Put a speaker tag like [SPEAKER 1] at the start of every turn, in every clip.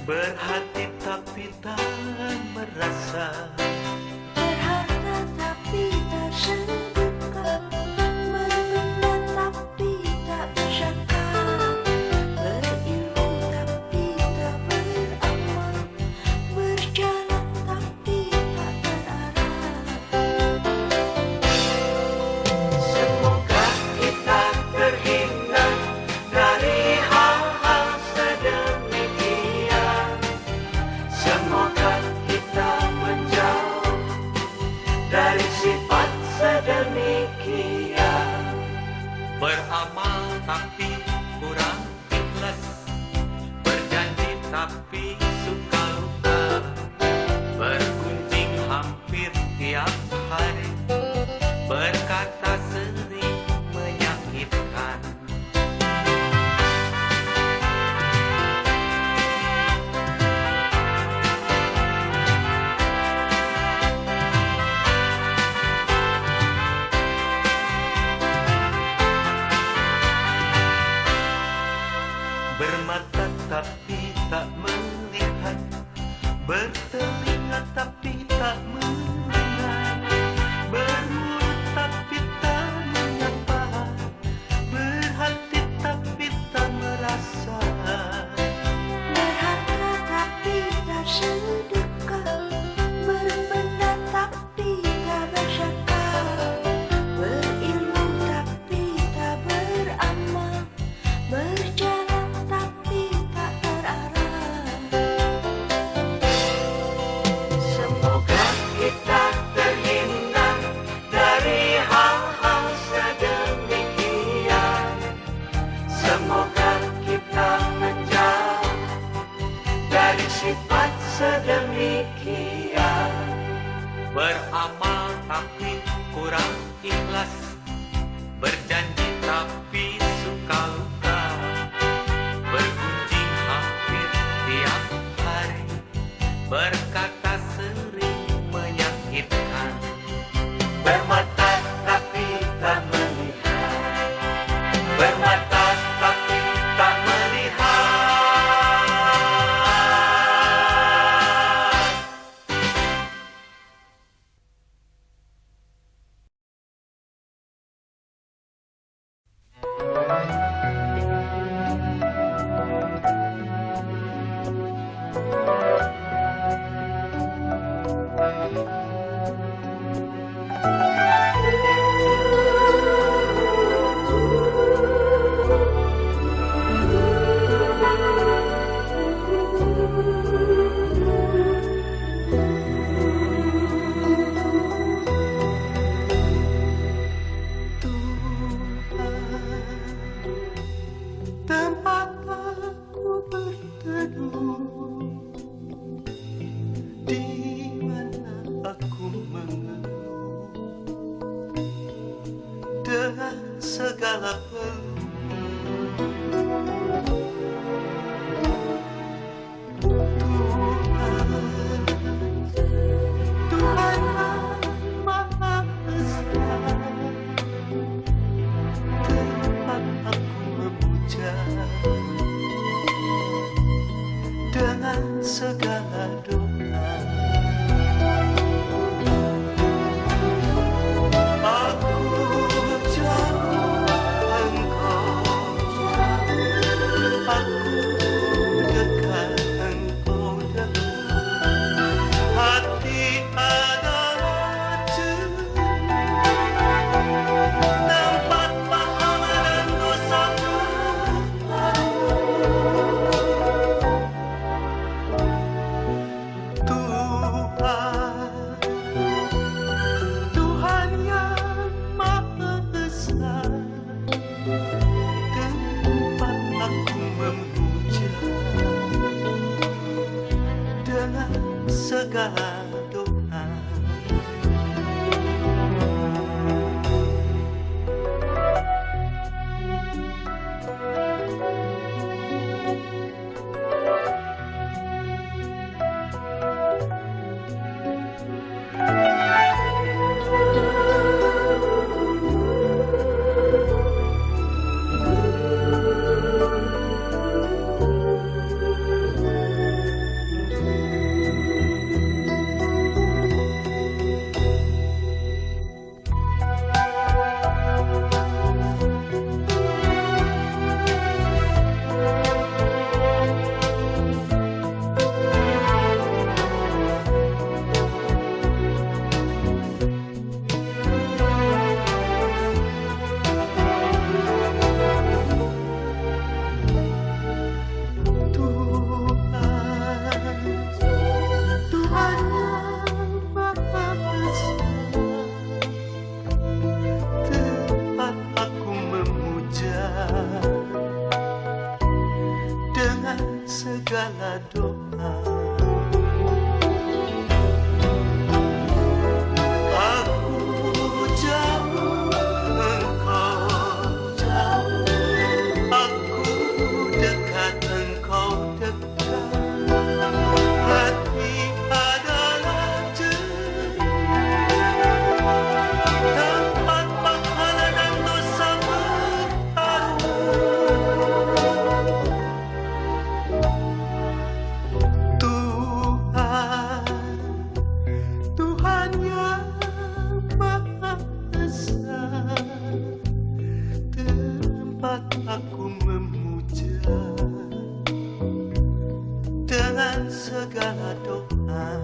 [SPEAKER 1] Berhati tapi tak merasa,
[SPEAKER 2] berharta tapi tak sedekah, berbenda tapi tak berzakat, berilmu tapi tak beramal, berjalan tapi tak terarah.
[SPEAKER 1] semoga kita terhindar dari hal-hal sedemikian. Semoga kita menjauh dari sifat sedemikian. Beramal tapi kurang ikhlas, berjanji tapi suka lupa, bergunjing hampir tiap hari, berkata sering menyakitkan. Bermata tapi tak melihat, bertelinga tapi tak mendengar, bermulut tapi tak menyapa, berhati tapi tak merasa.
[SPEAKER 2] Berharta tapi tak sedekah, berbenda tapi tak berzakat, berilmu tapi tak beramal, berjalan tapi tak terarah.
[SPEAKER 1] Semoga kita terhindar dari hal-hal sedemikian. Semoga kita menjauh dari sifat sedemikian. Beramal tapi kurang ikhlas, berjanji tapi suka lupa, bergunjing hampir tiap hari, berkata sering menyakitkan. Bermata tapi tak melihat, bermata tapi tak melihat. Tempat aku berteduh, di mana aku mengeluh dengan segala Tuhan yang Maha Esa, tempat aku memuja dengan segala doa. doa. Aku jauh, engkau jauh, aku dekat, engkau dekat. Hati adalah tempat pahala dan dosa bertaruh. Tuhan yang Maha Esa, tempat aku memuja dengan segala doa.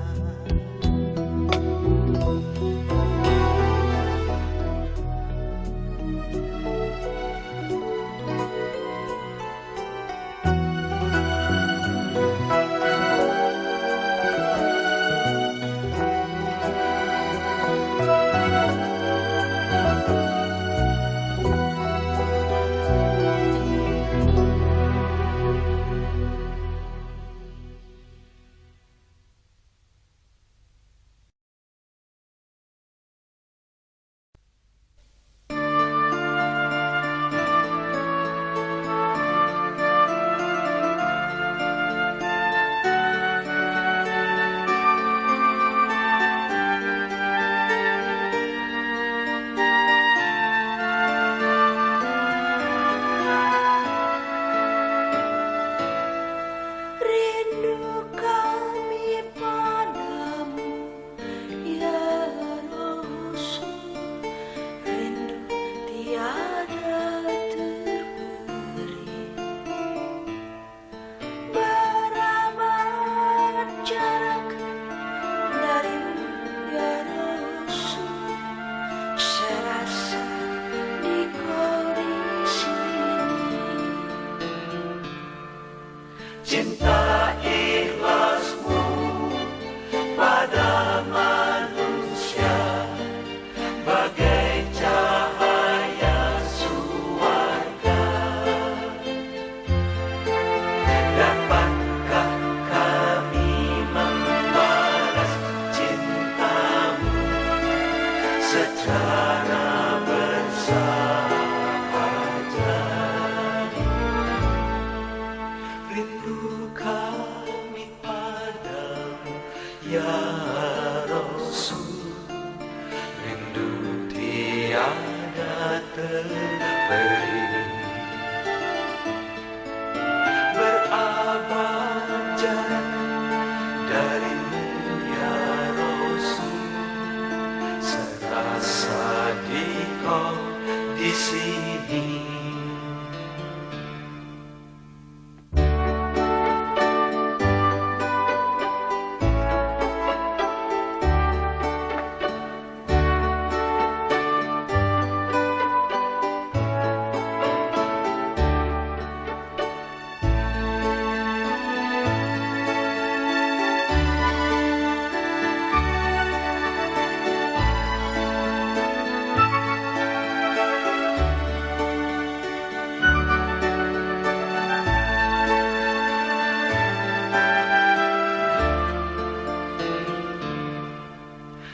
[SPEAKER 2] Rindu kami padamu, ya Rasul. Rindu tiada terberi. Berabad jarak darimu, ya Rasul. Serasa di kau di sini.
[SPEAKER 1] Cinta ikhlasmu pada manusia bagai cahaya suarga. Dapatkah kami membalas cintamu secara bersahaja? Rindu kami padamu, ya Rasul. Rindu tiada terberi. Berabad jarak darimu, ya Rasul. Serasa di kau di sini.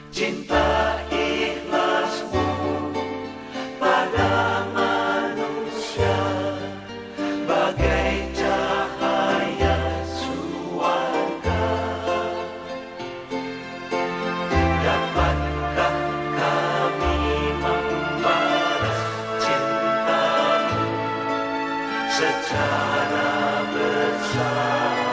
[SPEAKER 1] Cinta ikhlasmu pada manusia bagai cahaya suarga. Dapatkah kami membalas cintamu secara bersahaja?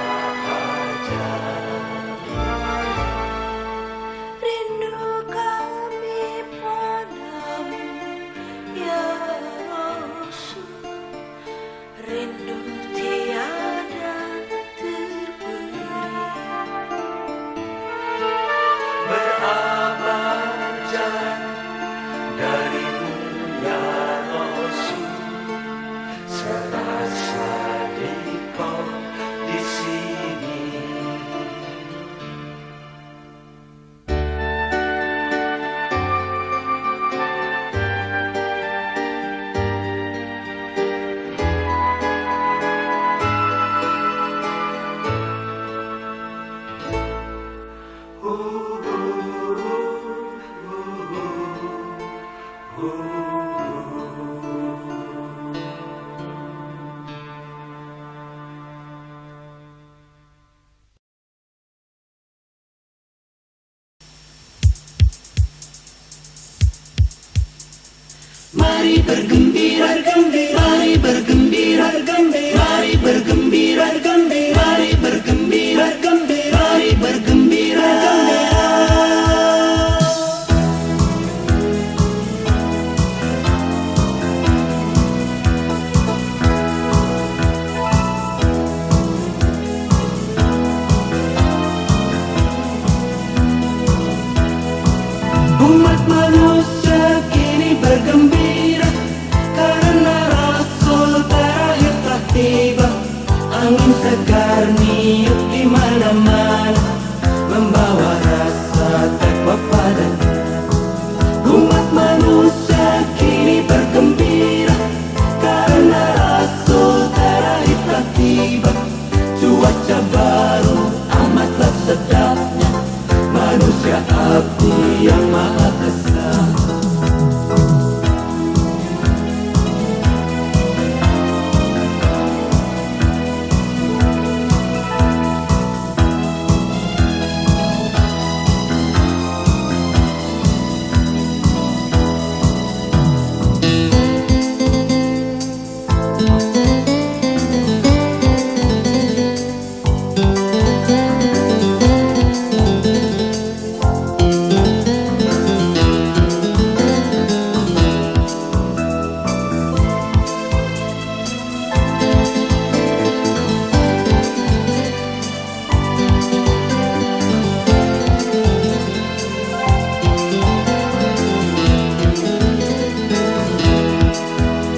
[SPEAKER 2] Rindu kami padamu, ya Rasul. Rindu tiada terberi.
[SPEAKER 1] Berabad jarak darimu, ya Rasul. Serasa di kau di sini.
[SPEAKER 3] Mari bergembira, mari bergembira, mari bergembira, mari bergembira, mari bergembira. Umat manusia kini bergembira karena Rasul terakhir telah tiba. Angin segar niup di mana-mana, membawa rasa takwa padanya. Umat manusia kini bergembira karena Rasul terakhir telah tiba. Cuaca baru amatlah sedapnya, manusia abdi yang maha kesal.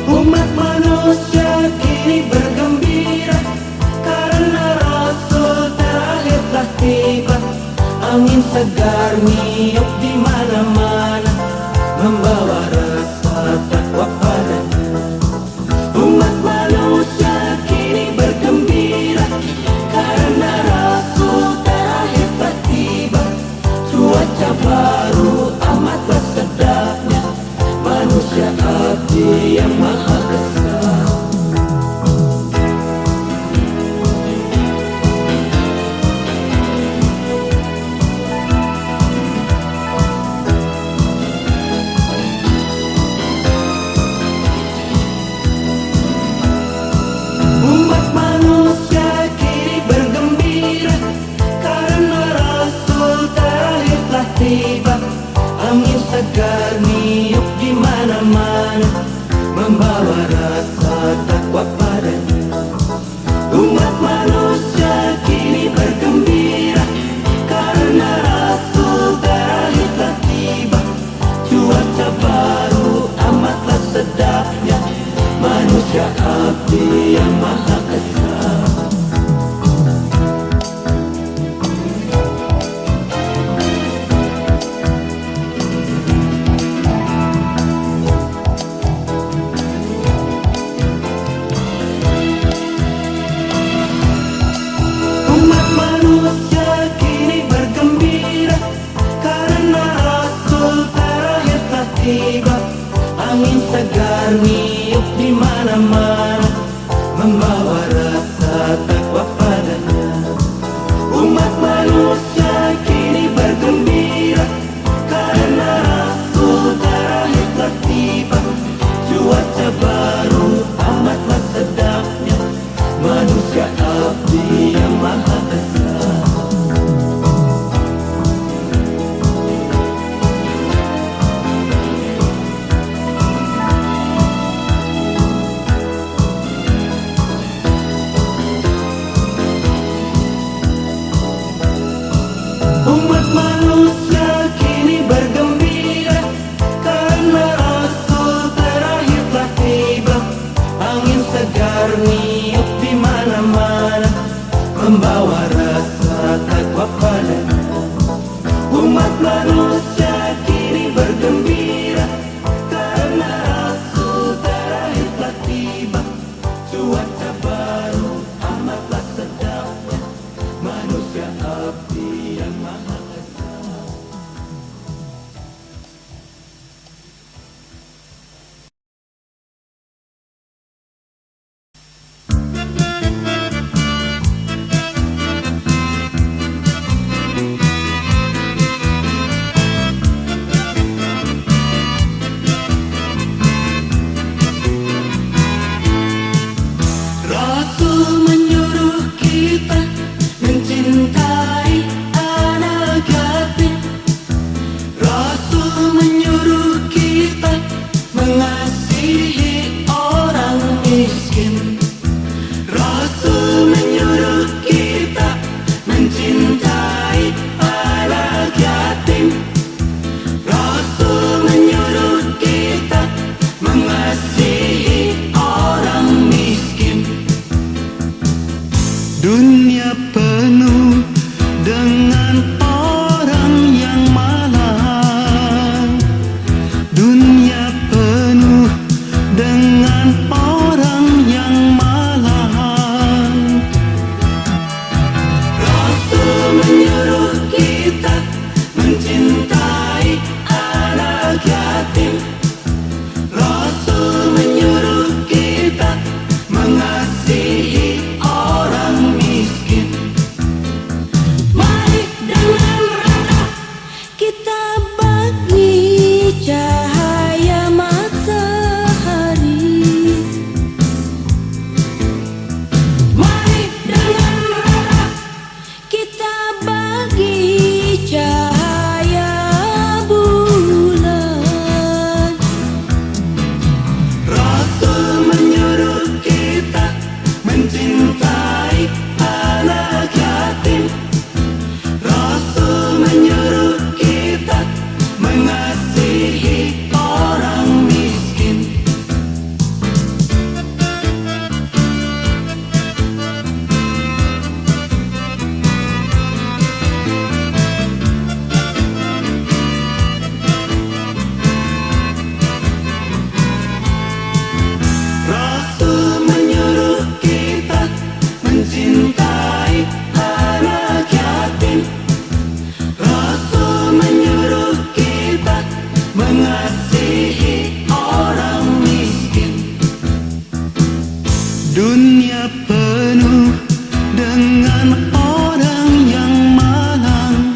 [SPEAKER 3] Umat manusia kini bergembira karena Rasul terakhir telah tiba. Angin segar niup di mana-mana, membawa rasa takwa padanya. Umat manusia kini bergembira karena Rasul terakhir telah tiba. Cuaca baru amatlah sedapnya, manusia abdi yang maha kesal. Umat manusia kini bergembira karena Rasul terakhir telah tiba. Angin segar niup di mana-mana, membawa rasa takwa padanya. Umat manusia kini bergembira karena Rasul terakhir telah tiba. Cuaca baru amatlah sedapnya, manusia abdi yang maha kesal. Umat manusia kini bergembira karena Rasul terakhir telah tiba. Angin segar niup di mana-mana, membawa rasa takwa padanya. Umat manusia kini bergembira karena Rasul terakhir telah tiba. Cuaca baru amatlah sedapnya, manusia abdi yang maha kesal. Umat manusia kini bergembira karena Rasul terakhir telah tiba. Angin segar niup di mana-mana, membawa rasa takwa padanya. Umat manusia kini bergembira karena Rasul terakhir telah tiba. Cuaca baru amatlah sedapnya, manusia abdi yang maha kesal. mengasihi orang miskin. Dunia penuh dengan orang yang malang.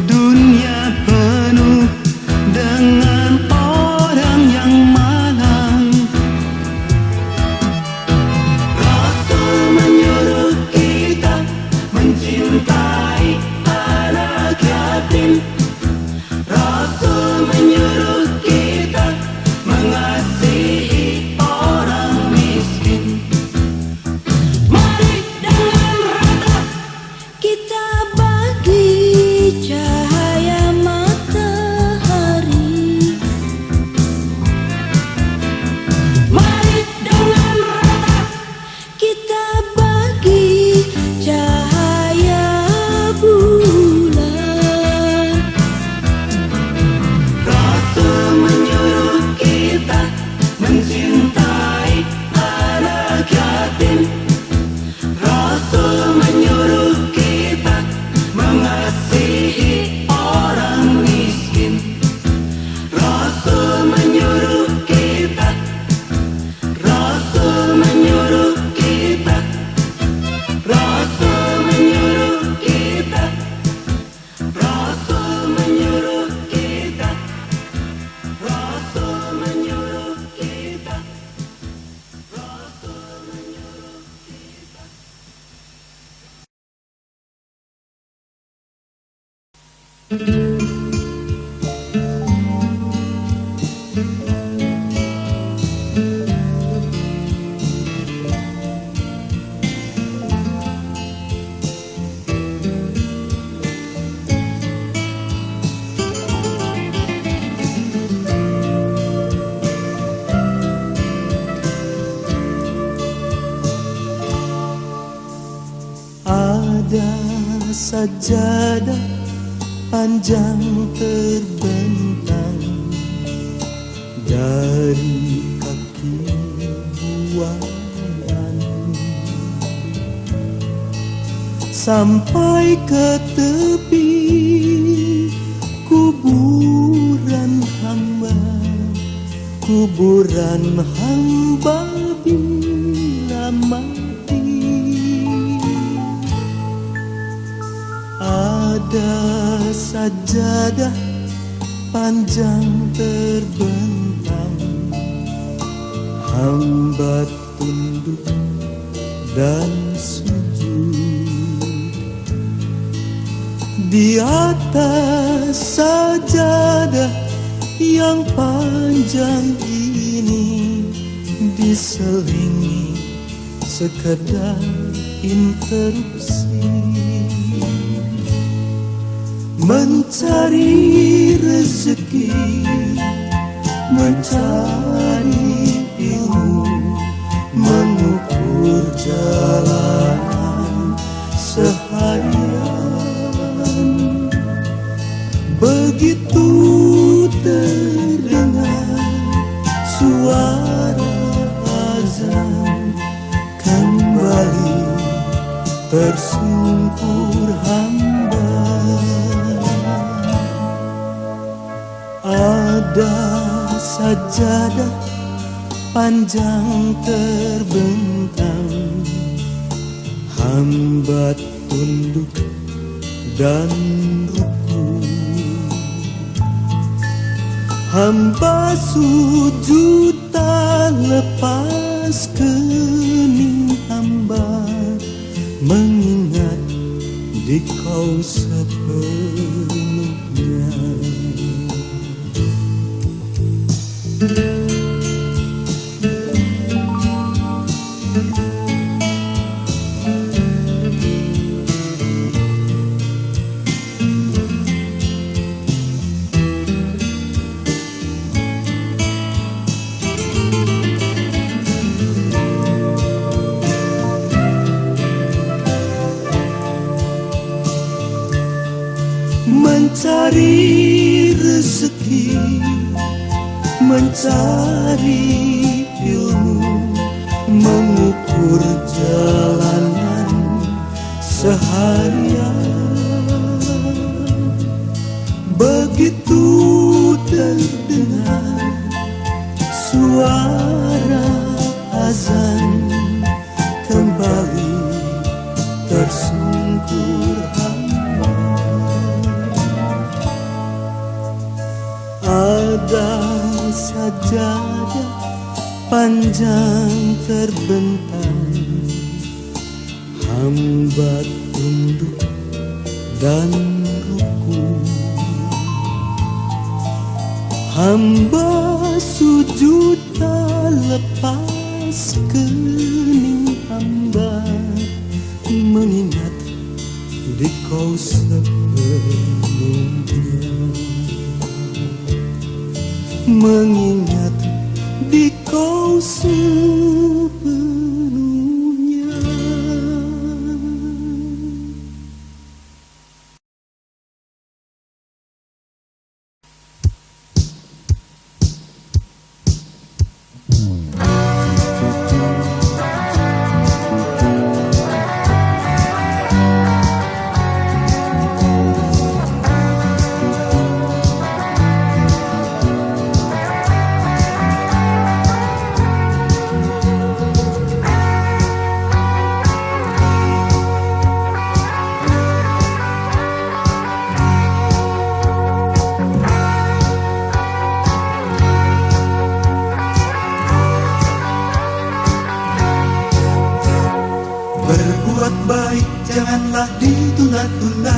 [SPEAKER 3] Dunia penuh dengan orang yang malang. Rasul menyuruh kita mencintai anak yatim. Rasul menyuruh kita mengasihi orang miskin. Mari dengan rata
[SPEAKER 2] Kita bagi cahaya matahari.
[SPEAKER 3] Mari dengan rata
[SPEAKER 2] Kita bagi cahaya bulan.
[SPEAKER 3] Rasul menyuruh kita mencintai anak yatim. Rasul menyuruh kita mengasihi orang miskin. Rasul menyuruh kita. Rasul menyuruh kita. Rasul menyuruh kita. Rasul menyuruh kita. Rasul menyuruh kita. Rasul menyuruh kita. Ada sajadah panjang terbentang dari kaki buayan sampai ke tepi kuburan hamba. Kuburan hamba bila mati. Ada sajadah panjang terbentang, hamba tunduk dan sujud. Di atas sajadah yang panjang ini diselingi sekedar interupsi. Mencari rezeki, mencari ilmu, mengukur jalanan seharian. Begitu terdengar suara azan, kembali tersungkur hamba. Ada sajadah panjang terbentang, hamba tunduk dan ruku. Hamba sujud tak lepas kening hamba, mengingat dikau sepenuhnya. Mencari rezeki, mencari ilmu, mengukur jalanan seharian. Begitu ada sajadah panjang terbentang, hamba tunduk dan rukuk, hamba sujud tak lepas kening hamba, mengingat di kau sepenuhnya, mengingat di kau sepenuhnya. Berbuat baik janganlah ditunda-tunda,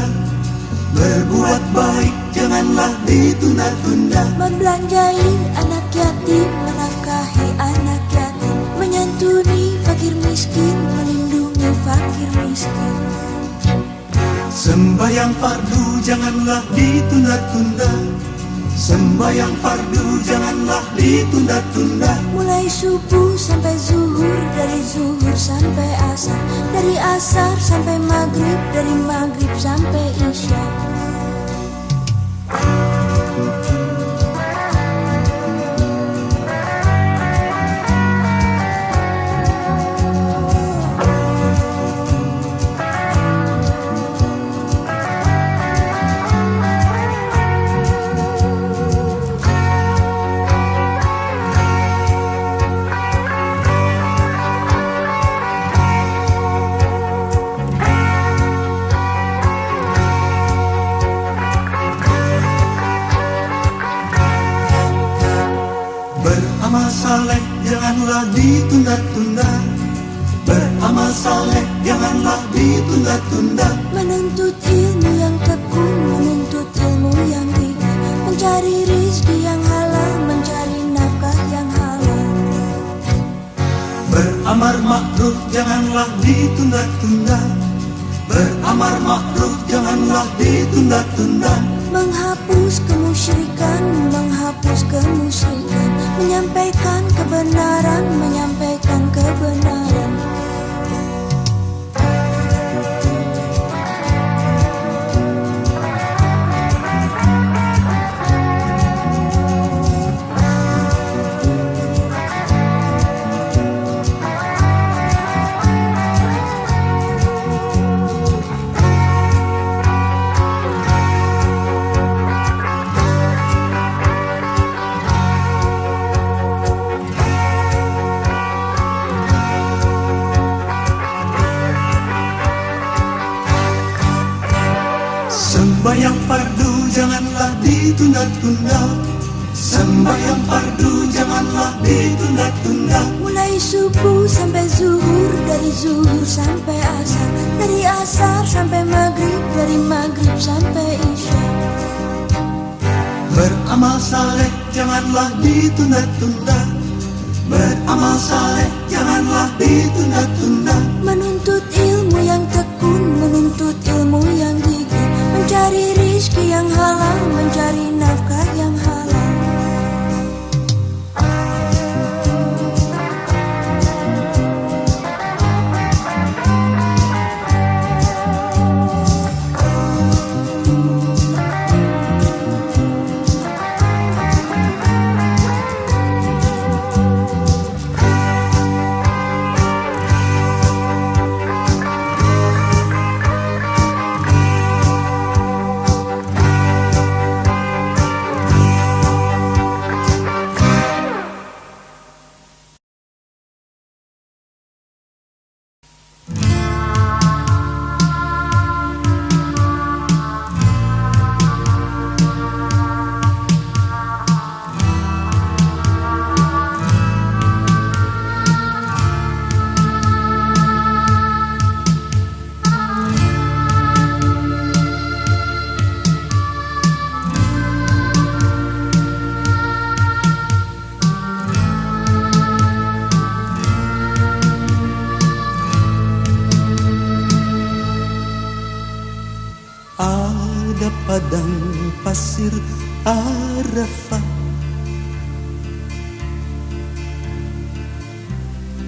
[SPEAKER 3] berbuat baik janganlah ditunda-tunda.
[SPEAKER 2] Membelanjai anak yatim, menafkahi anak yatim, menyantuni fakir miskin, melindungi fakir miskin.
[SPEAKER 3] Sembayang fardu janganlah ditunda-tunda, sembayang fardu janganlah ditunda-tunda.
[SPEAKER 2] Mulai subuh sampai zuhur, dari zuhur sampai asar, dari asar sampai maghrib, dari maghrib sampai isya.
[SPEAKER 3] Beramal saleh janganlah ditunda-tunda, beramal saleh janganlah ditunda-tunda.
[SPEAKER 2] Menuntut ilmu yang tekun, menuntut ilmu yang gigih, mencari rizki yang halal, mencari nafkah yang halal.
[SPEAKER 3] Beramar makruf janganlah ditunda-tunda, beramar makruf janganlah ditunda-tunda.
[SPEAKER 2] Menghapus kemusyrikan, menghapus kemusyrikan, menyampaikan kebenaran, menyampaikan kebenaran.
[SPEAKER 3] Sembayang fardu janganlah ditunda-tunda, sembayang fardu janganlah ditunda-tunda.
[SPEAKER 2] Mulai subuh sampai zuhur, dari zuhur sampai asar, dari asar sampai maghrib, dari maghrib sampai isya.
[SPEAKER 3] Beramal saleh janganlah ditunda-tunda, beramal saleh janganlah ditunda-tunda.
[SPEAKER 2] Menuntut ilmu yang tekun, menuntut ilmu yang gigih, mencari rizki yang halal, mencari nafkah yang halal.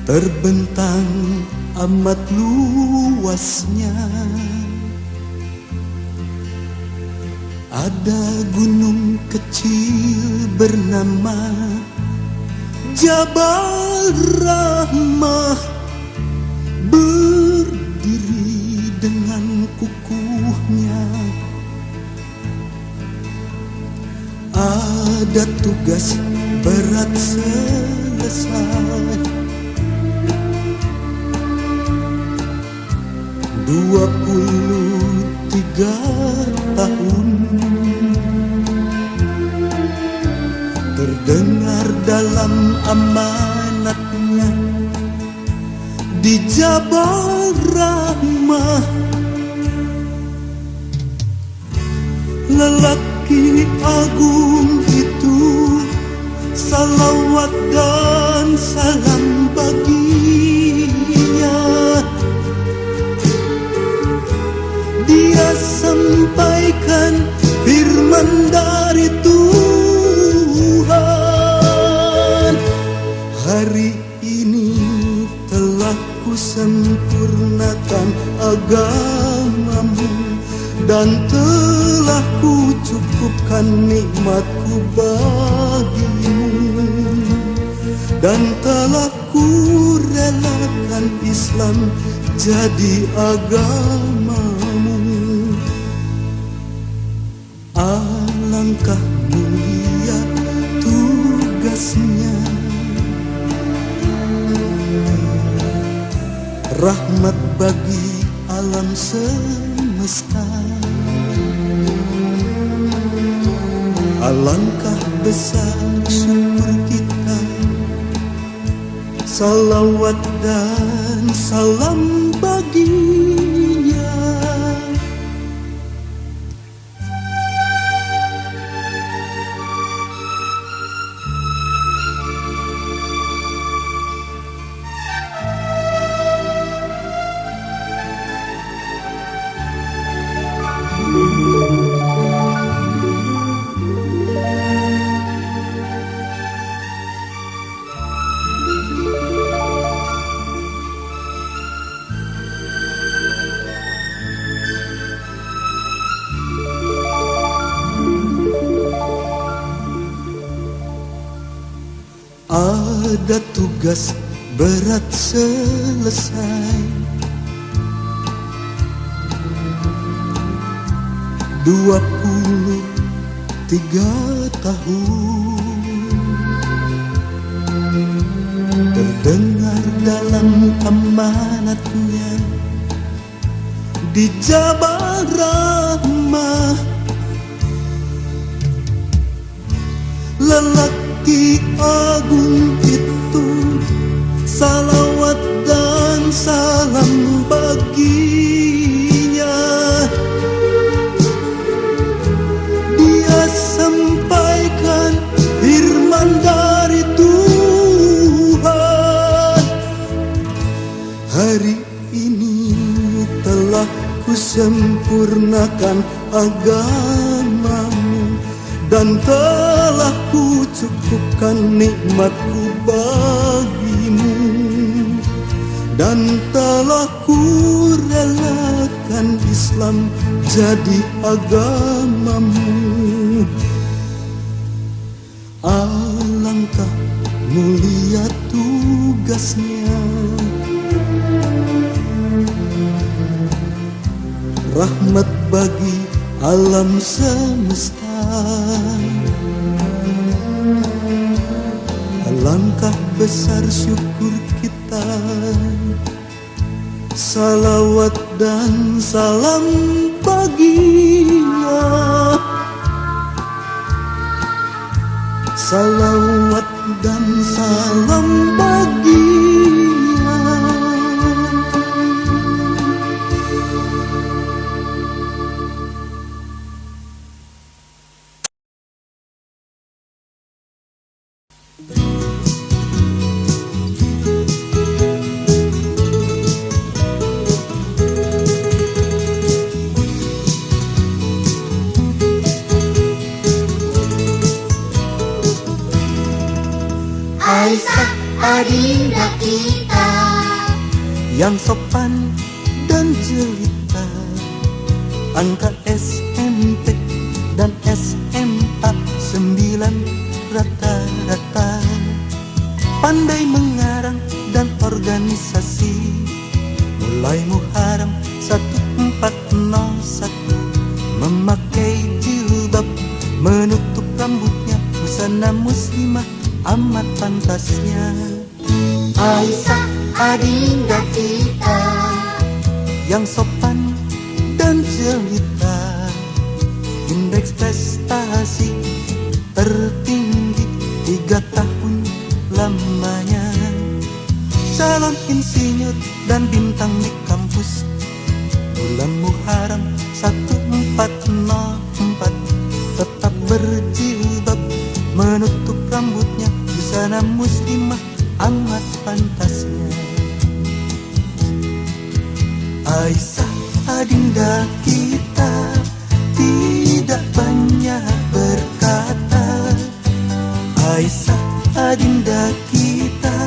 [SPEAKER 3] terbentang amat luasnya. Ada gunung kecil bernama Jabal Rahmah, berdiri dengan kukuhnya. Ada tugas berat selesai, 23 tahun. Terdengar dalam amanatnya di Jabal Rahmah, lelaki agung itu salawat dan salam baginya. Dia sampaikan firman dari Tuhan. Hari ini telah kusempurnakan agamamu, dan telah kucukupkan nikmatku bagimu, dan telah kurelakan Islam jadi agamamu. Alangkah mulia tugasnya, rahmat bagi alam semesta. Alangkah besar syukur kita, salawat dan salam baginya. Ada tugas berat selesai, 23 tahun. Terdengar dalam amanatnya di Jabal Rahmah, lelaki agung itu salawat dan salam baginya. Dia sampaikan firman dari Tuhan. Hari ini telah kusempurnakan agamamu, dan telah kucukupkan nikmatku bagimu, dan telah kurelakan Islam jadi agamamu. Alangkah mulia tugasnya, rahmat bagi alam semesta. Alangkah besar syukur kita, salawat dan salam baginya. Salawat dan salam baginya.
[SPEAKER 2] Aisyah, adinda kita
[SPEAKER 3] yang sopan dan jelita, angka SMP dan SMA 9 rata-rata, pandai mengarang dan organisasi, mulai Muharram 1401, memakai jilbab menutup rambutnya, busana muslimah amat pantasnya.
[SPEAKER 2] Aisyah adinda kita
[SPEAKER 3] yang sopan dan jelita, indeks prestasi tertinggi 3 tahun lamanya, calon insinyur dan bintang di kampus, bulan Muharram 1404, tetap berjilbab menutup rambutnya, busana muslimah amat pantasnya. Aisyah adinda kita tidak banyak berkata, Aisyah adinda kita,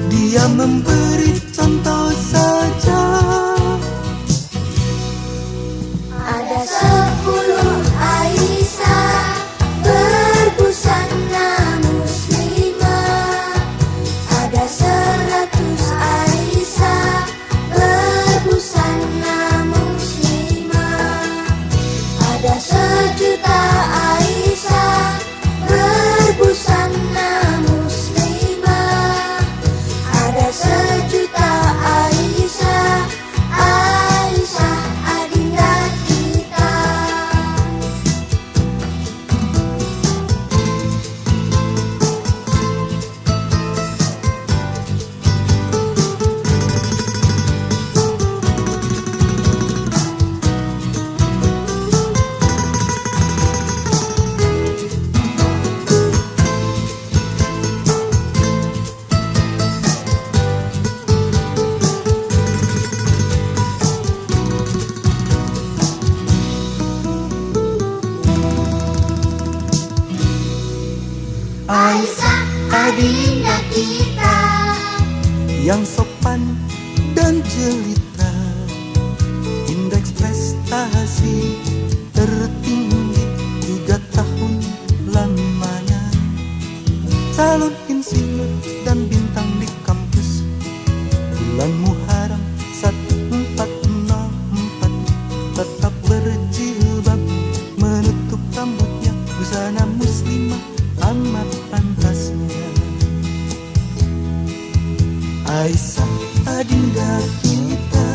[SPEAKER 3] dia memberi contoh saja.
[SPEAKER 2] ada 10 Aisyah berbusana muslimah, ada 100 Aisyah berbusana muslimah, ada 1.000.000 Aisyah berbusana muslimah, ada 1.000.000 Aisyah, Aisyah adinda kita. Aisyah adinda kita
[SPEAKER 3] yang sopan dan jelita, indeks prestasi tertinggi 3 tahun lamanya, calon insinyur dan bintang di kampus, bulan Muharram 1404, tetap berjilbab menutup rambutnya, busana muslimah amat pantasnya. Aisyah adinda kita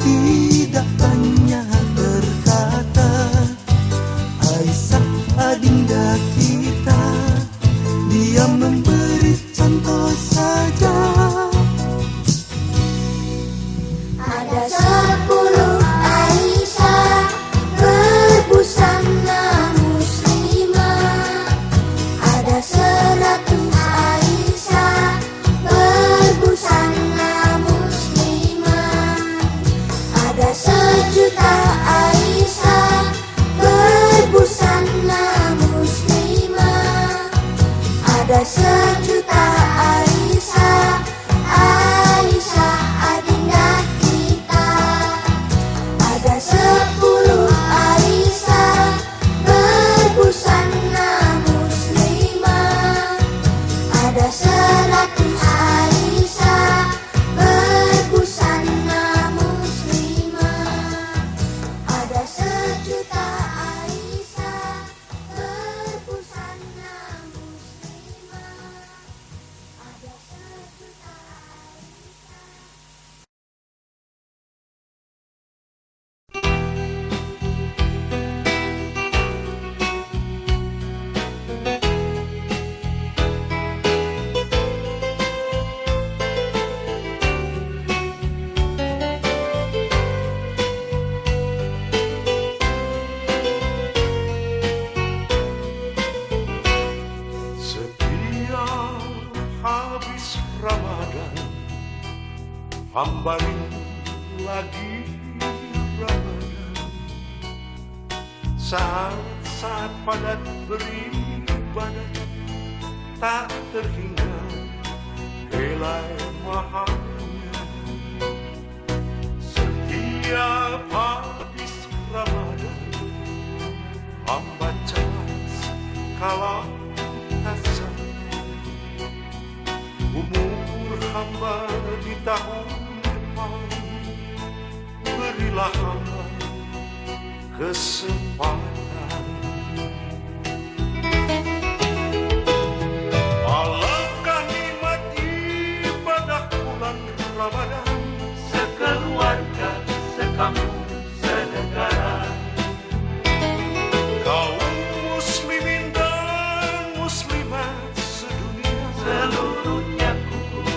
[SPEAKER 3] tidak banyak berkata, Aisyah adinda kita, dia memberi contoh saja.
[SPEAKER 2] ada 10 Aisyah berbusana muslimah, ada 100 Aisyah berbusana muslimah, ada 1.000.000 Aisyah berbusana muslimah, ada 1.000.000 Aisyah, Aisyah adinda kita, ada 10 Aisyah berbusana muslimah, ada 100 Aisyah berbusana muslimah, ada 1.000.000 Aisyah berbusana muslimah, ada 1.000.000
[SPEAKER 1] Setiap habis Ramadan, hamba rindu lagi Ramadan. Saat-saat padat beribadah, tak terhingga nilai mahalnya. Setiap habis Ramadan, hamba cemas kalau tak sampai umur hamba di tahun depan. Berilah hamba kesempatan. Alangkah nikmat ibadah bulan Ramadan,
[SPEAKER 4] sekeluarga, sekampung, senegara,
[SPEAKER 1] kaum muslimin dan muslimat sedunia,
[SPEAKER 4] seluruhnya kukuh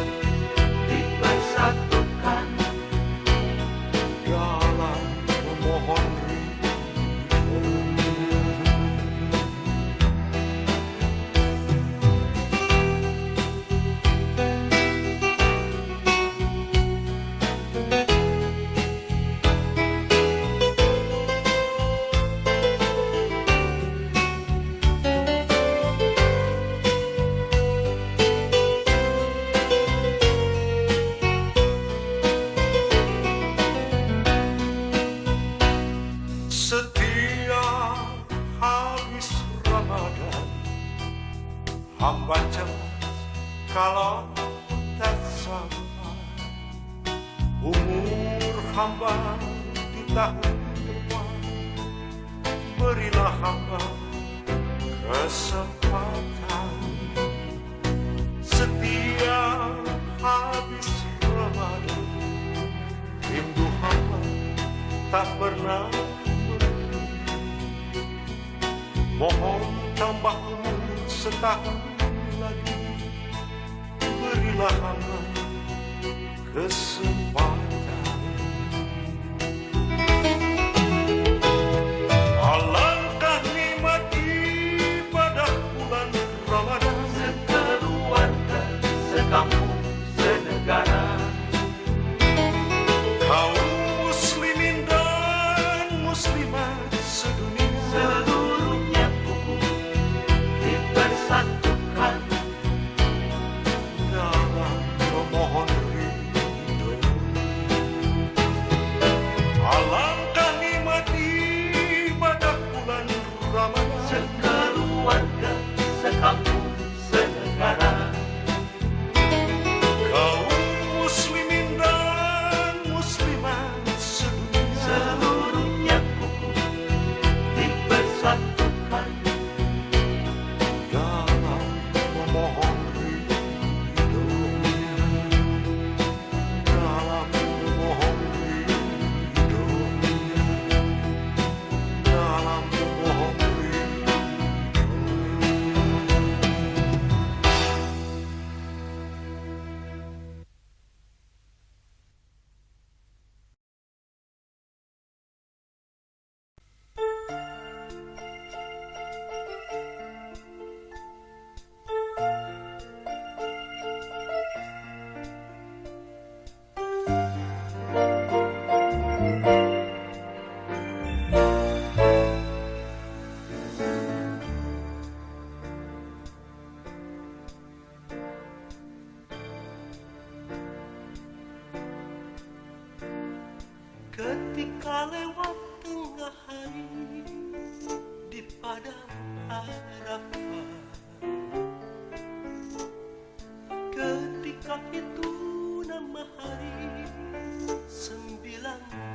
[SPEAKER 4] dipersatukan
[SPEAKER 1] dalam memohon ridhonya. Setiap habis Ramadan, hamba cemas kalau tak sampai umur hamba di tahun depan. Berilah hamba kesempatan. Setiap habis Ramadan, rindu hamba tak pernah. Mohon tambah umur setahun lagi. Berilah hamba kesempatan. Alangkah nikmat ibadah bulan Ramadan,
[SPEAKER 4] sekeluarga, sekampung, senegara,
[SPEAKER 1] kaum muslimin dan muslimat sedunia,
[SPEAKER 4] seluruhnya kukuh dipersatukan
[SPEAKER 1] dalam memohon ridho. Alangkah nikmat ibadah bulan Ramadan,
[SPEAKER 4] sekeluarga, sekampung, senegara,
[SPEAKER 1] kaum muslimin dan muslimat sedunia,
[SPEAKER 4] seluruhnya kukuh dipersatukan
[SPEAKER 1] dalam memohon ridhonya, dalam memohon ridhonya, dalam memohon ridhonya. Ketika lewat tengah hari di padang Arafah, ketika itu nama hari 9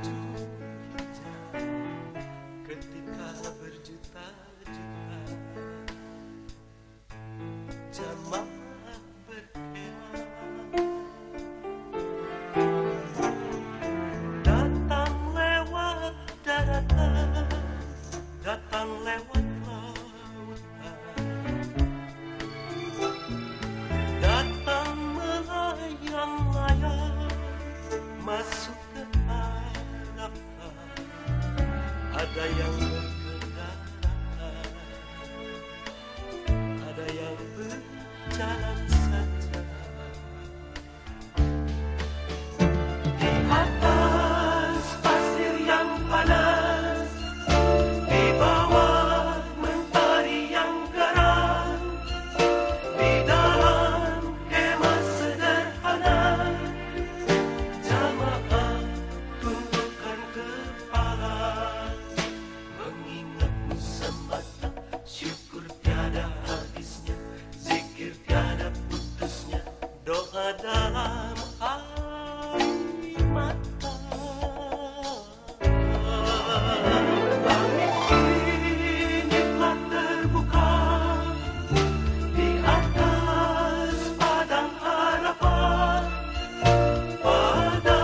[SPEAKER 1] Zulhijjah, ketika berjuta-juta jamaah berkemah, datang lewat daratan, datang lewat lautan, datang melayang-layang masuk ke Arafah. Ada yang berkendaraan, ada yang berjalan saja.
[SPEAKER 4] di atas pasir yang panas, di bawah mentari yang garang, di dalam kemah sederhana. dalam air mata. Langit ini telah terbuka di atas padang harapan. Pada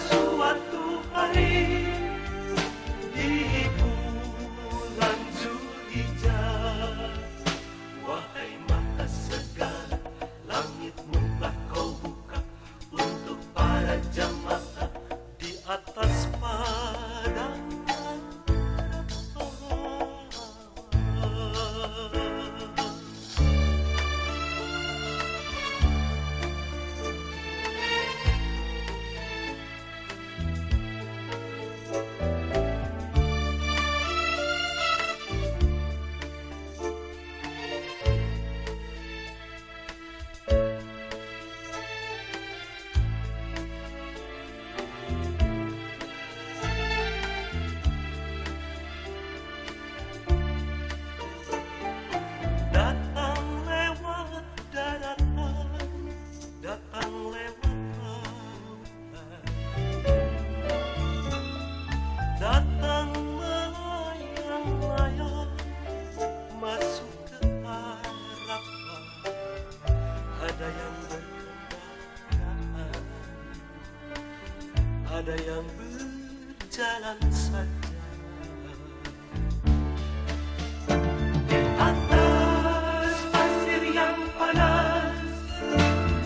[SPEAKER 4] suatu hari di bulan Zulhijjah, wahai Maha Segala, langitmu telah kau buka untuk para jamaah di atas padang datang lewat daratan, datang lewat lautan, datang melayang-layang masuk ke harapan. Ada yang berkendaraan, ada yang berjalan saja. Di atas pasir yang panas,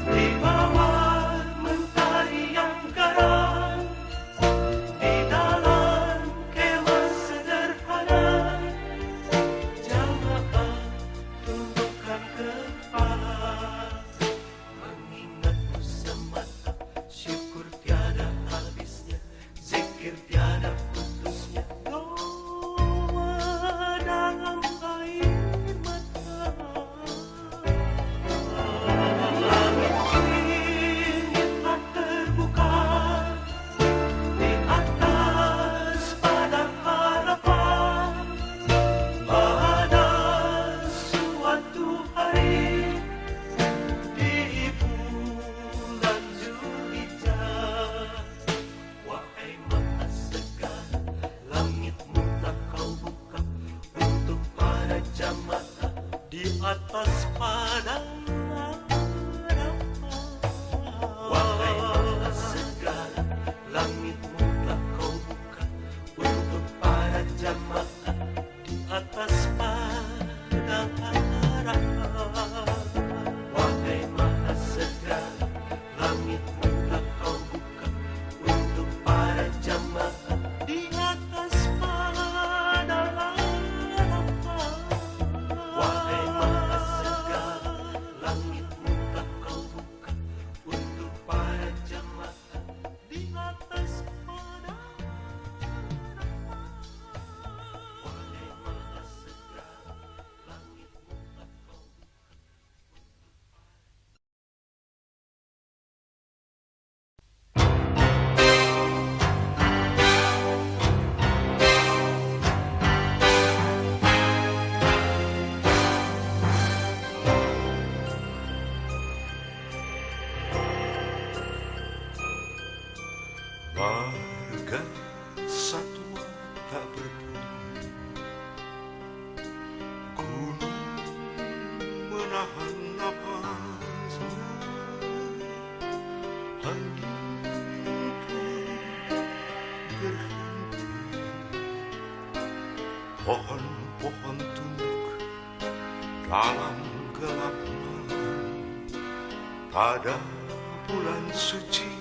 [SPEAKER 4] di bawah mentari yang garang, di dalam kemah sederhana, jamaah tundukkan kepala, mengingatmu semata, syukur tiada habisnya, zikir tiada putusnya, doa dalam air mata. Langit ini telah terbuka di atas padang harapan. Pada suatu hari di bulan Zulhijjah, wahai Maha Segala, langitmu telah kau buka untuk para jamaah di atas padang harapan. Wahai Maha Segala, langitmu telah kau buka untuk para jamaah di atas padang harapan. Wahai Maha Segala, langitmu telah kau buka untuk para jamaah di atas padang harapan. Wahai Maha Segala, langitmu telah kau buka untuk para jamaah di atas padang harapan. Wahai Maha Segala, langitmu telah kau buka.
[SPEAKER 1] Marga satwa tak berdiri, gunung menahan napasnya, angin pun berhenti, pohon-pohon tunduk dalam gelap malam. Pada bulan suci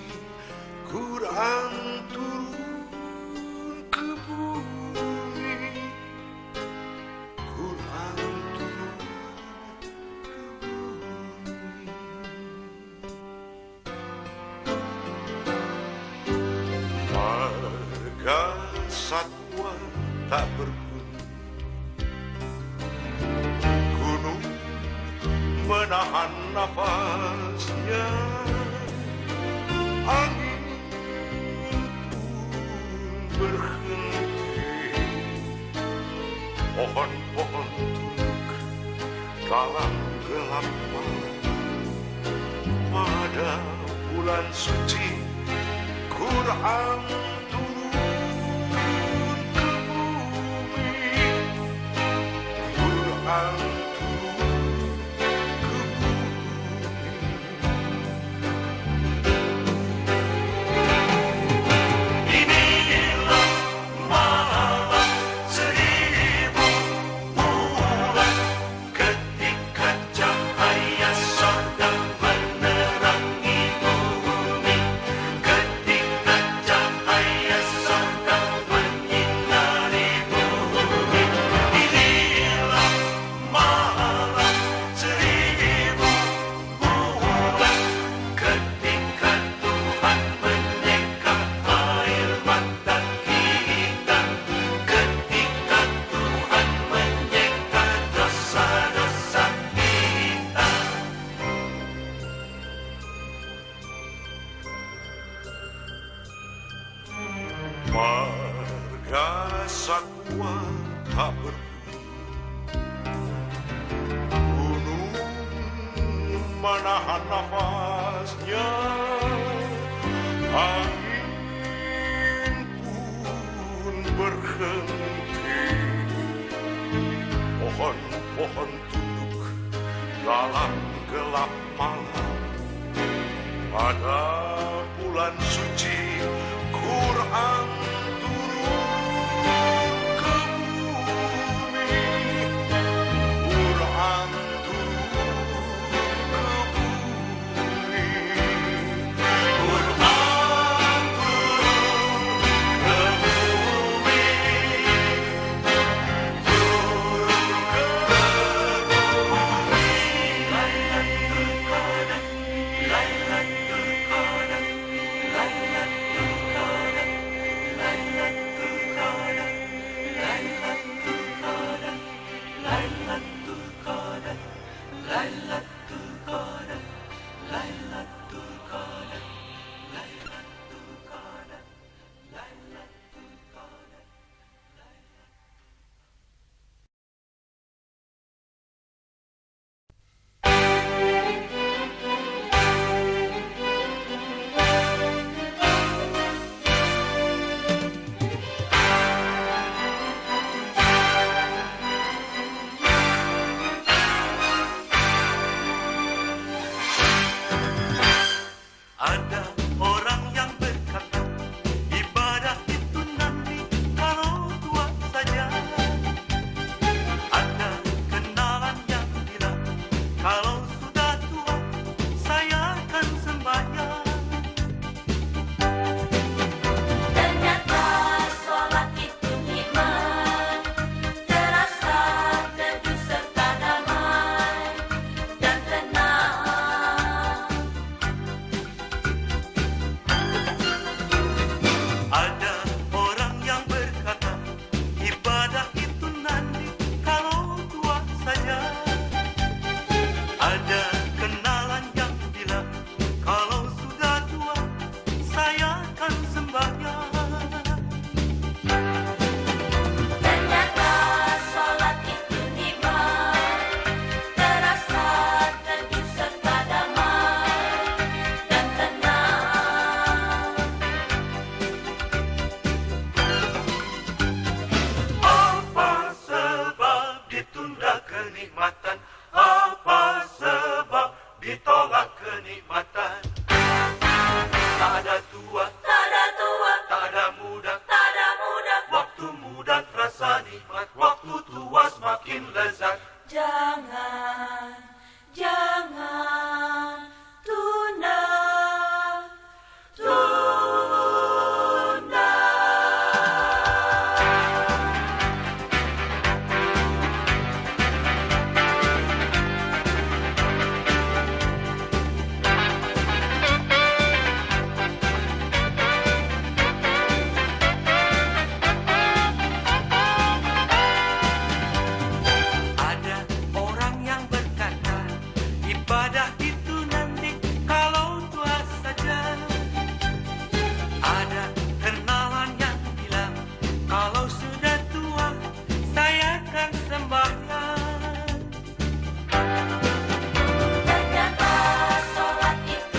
[SPEAKER 1] Quran turun ke bumi, Quran turun ke bumi. Marga satwa tak berbunyi, gunung menahan nafasnya, angin berhenti, pohon-pohon tunduk dalam gelap malam. pada bulan suci Quran turun ke bumi, Quran turun ke bumi.
[SPEAKER 4] Inilah malam 1000 bulan ketika cahaya sedang menerangi bumi, ketika cahaya sedang menyinari bumi. Inilah malam 1000 bulan ketika Tuhan menyeka air mata kita, ketika Tuhan menyeka dosa-dosa kita.
[SPEAKER 1] Marga Satwa tak berbunyi, gunung menahan nafasnya, angin pun berhenti, pohon-pohon tunduk dalam gelap malam. Pada bulan suci Quran turun ke bumi, Quran turun ke bumi, Quran turun ke bumi, turun ke bumi.
[SPEAKER 4] Lailatul Qadar, Lailatul Qadar, Lailatul Qadar, Lailatul Qadar, Lailatul Qadar, Lailatul Qadar, Lailatul Qadar, Lailatul Qadar, Lailatul Qadar, Lailatul Qadar. Ada orang yang berkata, ibadah itu nanti kalau tua saja. Ada kenalan yang bilang, kalau sudah tua, saya akan sembahyang.
[SPEAKER 2] Ternyata sholat itu nikmat, terasa teduh serta damai dan tenang.
[SPEAKER 4] Ada orang yang berkata, ibadah itu nanti kalau tua saja. Ada kenalan yang bilang, kalau sudah tua, saya akan sembahyang.
[SPEAKER 2] Ternyata sholat itu nikmat, terasa teduh serta damai dan tenang.
[SPEAKER 4] Apa sebab ditunda kenikmatan? Apa sebab ditolak kenikmatan? Tak ada tua,
[SPEAKER 2] Tak ada tua,
[SPEAKER 4] tak ada muda,
[SPEAKER 2] tak ada muda.
[SPEAKER 4] waktu muda terasa nikmat, waktu tua semakin lezat.
[SPEAKER 2] Jangan, jangan tunda, tunda.
[SPEAKER 4] Ada orang yang berkata, ibadah itu nanti kalau tua saja. Ada kenalan yang bilang, kalau sudah tua, saya akan sembahyang.
[SPEAKER 2] Ternyata sholat itu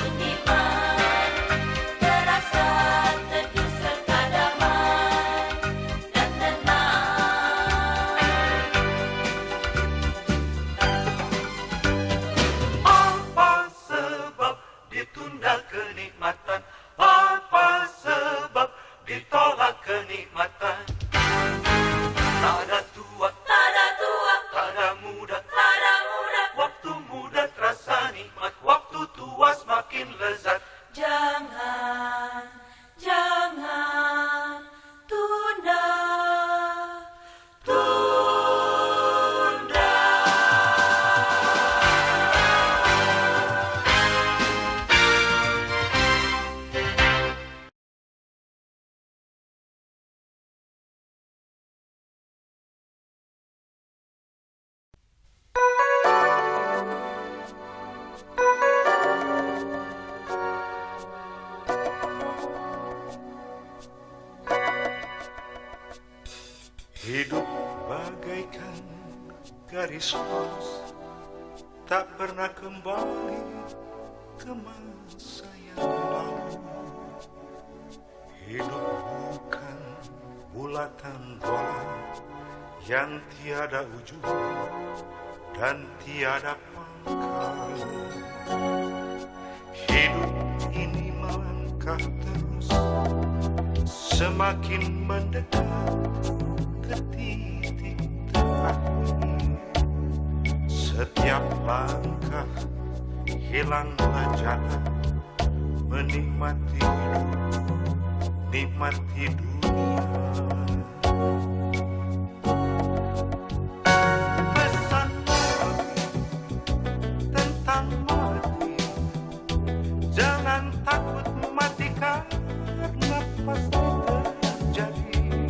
[SPEAKER 1] Kristus tak pernah kembali ke masa yang lalu. Hidup bukan bulatan bola yang tiada ujung dan tiada pangkal. Hidup ini melangkah terus, semakin mendekat ke titik terakhir. Setiap langkah hilanglah jalan, menikmati hidup, nikmati dunia. Pesan Nabi tentang mati, jangan takut mati karena pasti terjadi.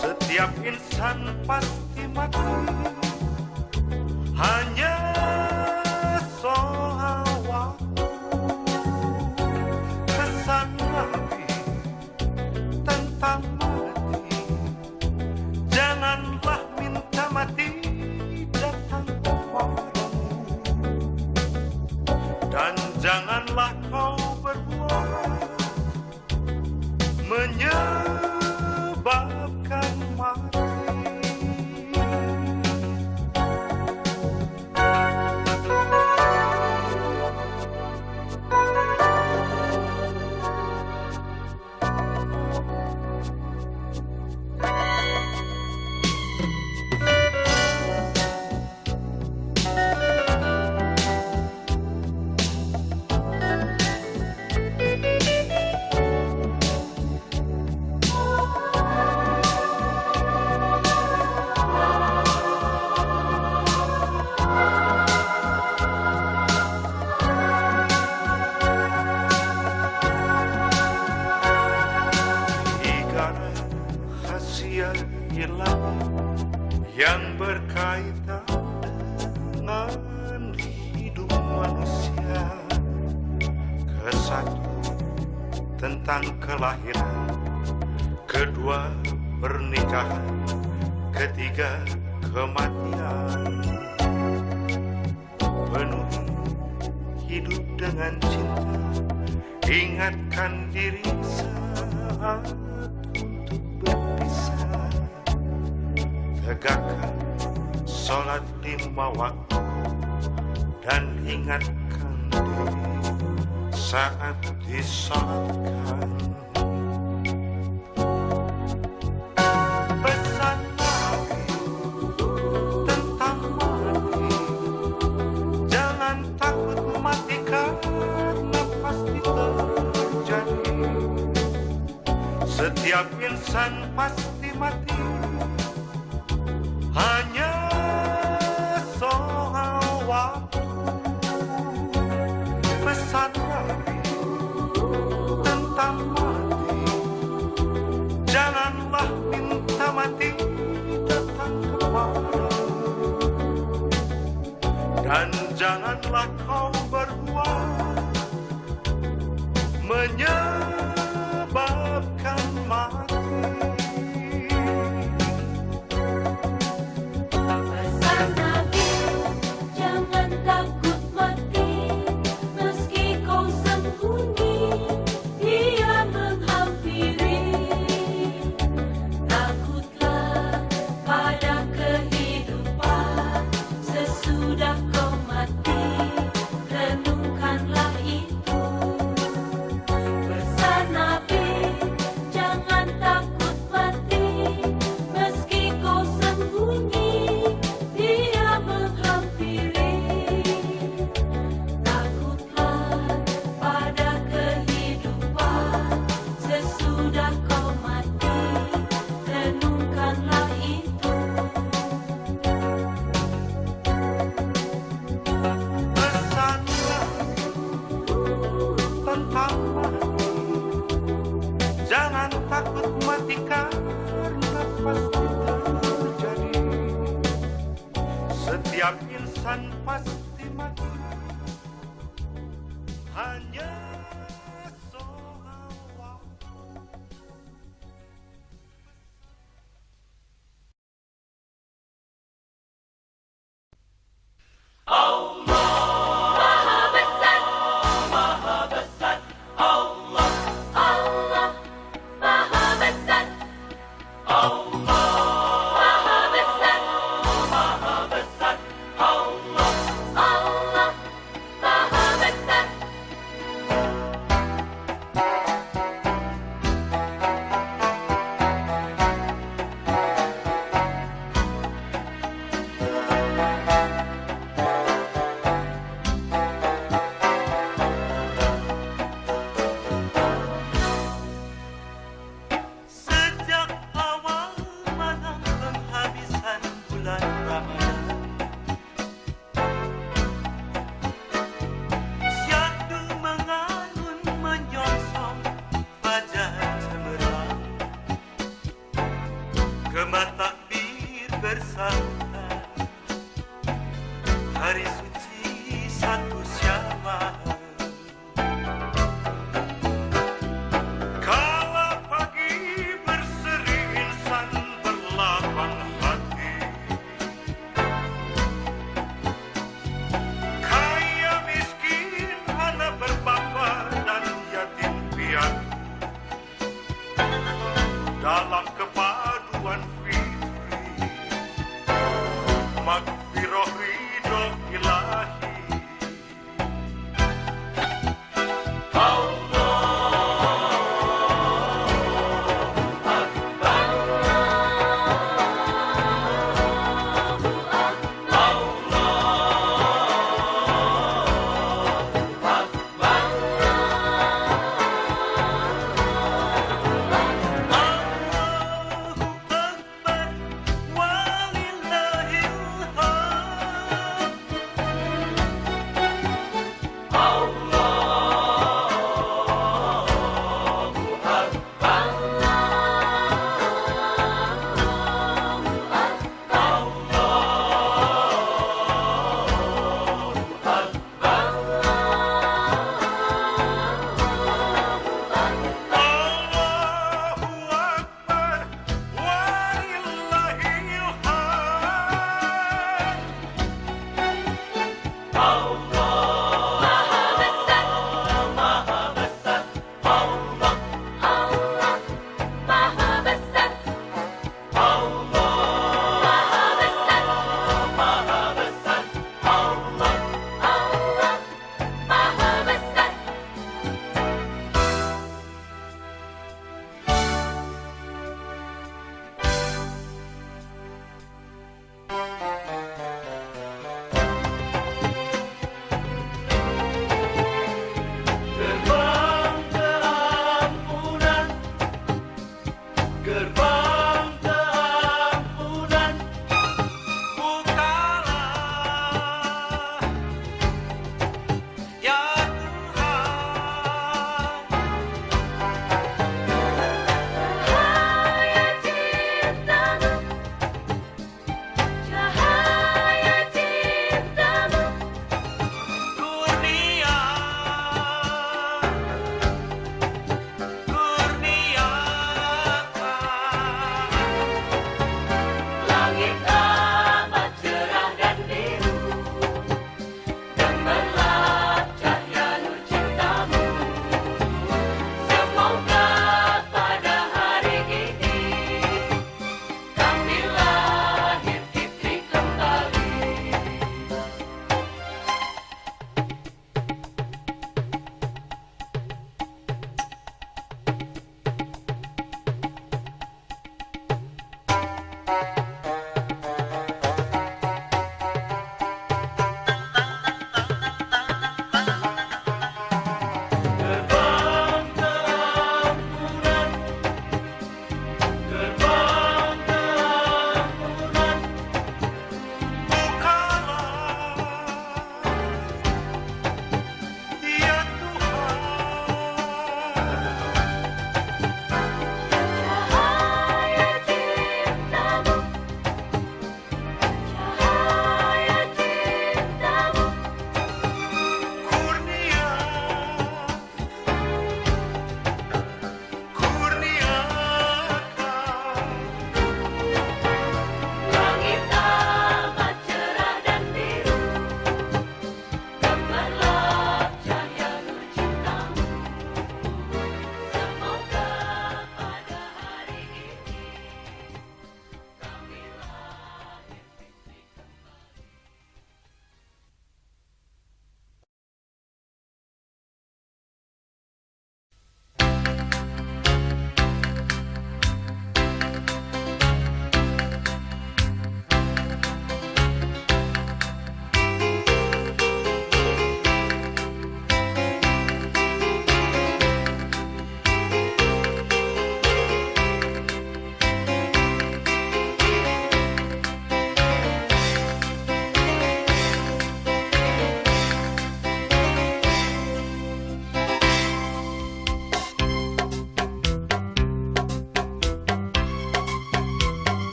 [SPEAKER 1] Setiap insan pasti mati, hanya soal waktu. Pesan Nabi tentang mati, janganlah minta mati datang kepadamu, dan janganlah kau berbuat menyebabkan mati. Rahasia ilahi yang berkaitan dengan hidup manusia. Kesatu tentang kelahiran, kedua pernikahan, ketiga kematian. Penuhi hidup dengan cinta, ingatkan diri saat untuk berpisah. Tegakkan sholat 5 waktu dan ingatkan diri saat disolatkan. Pesan Nabi tentang mati, jangan takut mati karena pasti terjadi. Setiap insan pasti mati, hanya soal waktu. Pesan Nabi tentang mati, janganlah minta mati datang kepadamu, dan janganlah kau berbuat menyebabkan mati.
[SPEAKER 2] Pesan Nabi, jangan takut mati, meski kau sembunyi, dia menghampiri. Takutlah pada kehidupan, sesudah kau mati, renungkanlah itu. Pesan Nabi, jangan takut mati, meski kau sembunyi, dia menghampiri. Takutlah pada kehidupan, sesudah kau mati, renungkanlah itu.
[SPEAKER 1] Pesan Nabi tentang mati, jangan takut mati karena pasti terjadi. Setiap insan pasti mati, hanya
[SPEAKER 4] Allah, Allah Maha Besar. Sejak awal mana penghabisan bulan Ramadan, syahdu mengalun menyongsong fajar cemerlang, gema takbir bersama hari suci 1 Syawal. Kala pagi berseri insan berlapang hati, kaya miskin, anak berbapa dan yatim piatu, dalam kepaduan fitri, magfirah ridho ilahi.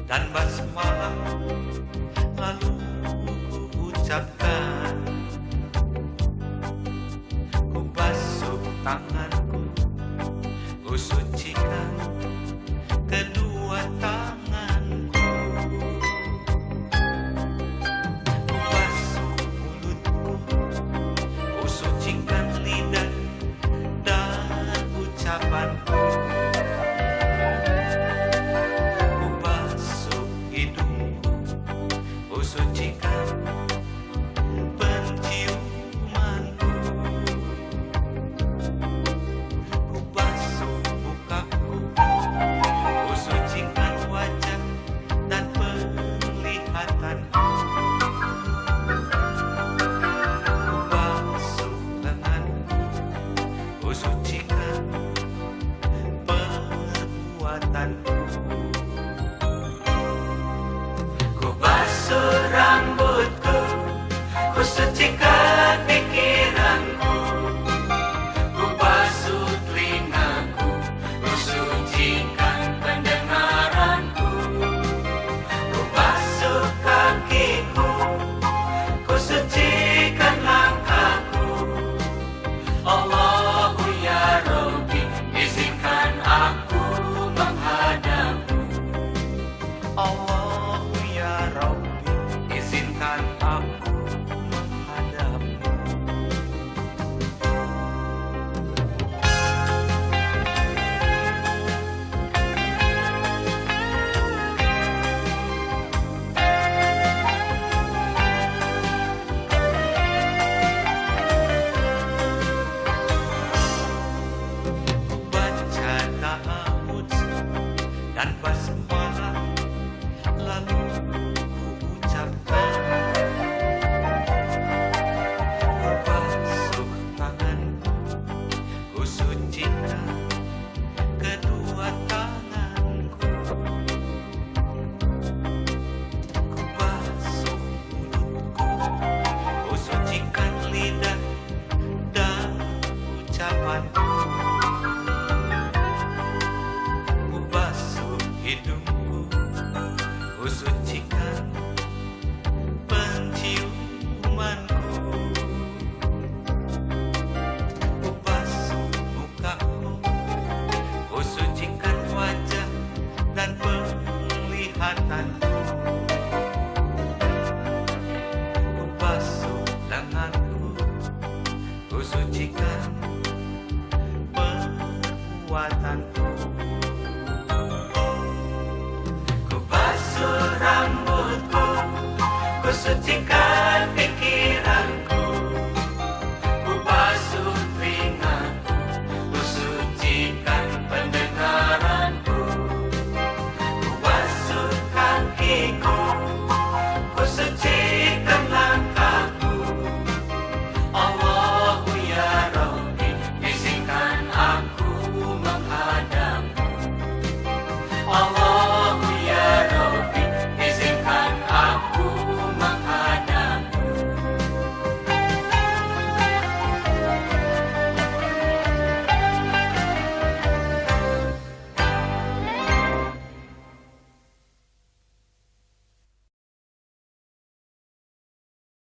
[SPEAKER 4] dan basmalah, lalu ku ucapkan, ku basuh tanganku, ku sucikan kedua tanganku, ku basuh mulutku, ku sucikan lidah dan ucapanku, ku basuh hidungku, ku sucikan penciumanku, ku basuh mukaku, ku sucikan wajah dan penglihatanku, ku basuh lenganku, ku sucikan perbuatanku, ku basuh rambutku, ku sucikan pikiranku, ku basuh telingaku, ku sucikan pendengaranku, ku basuh kakiku, ku sucikan langkahku. Allahu ya Rabbi, izinkan aku menghadapmu. Allahu ya Rabbi, izinkan aku menghadapmu. Baca ta'awudz dan basmalah, lalu ku ucapkan, ku basuh tanganku, ku sucikan kedua tanganku, ku basuh mulutku, ku sucikan lidah dan ucapanku, ku basuh hidungku, ku sucikan penciumanku, ku basuh mukaku, ku sucikan wajah dan penglihatanku, ku basuh lenganku, ku sucikan perbuatanku, ku basuh rambutku, ku sucikan pikiranku, ku basuh telingaku, ku sucikan pendengaranku, ku basuh kakiku,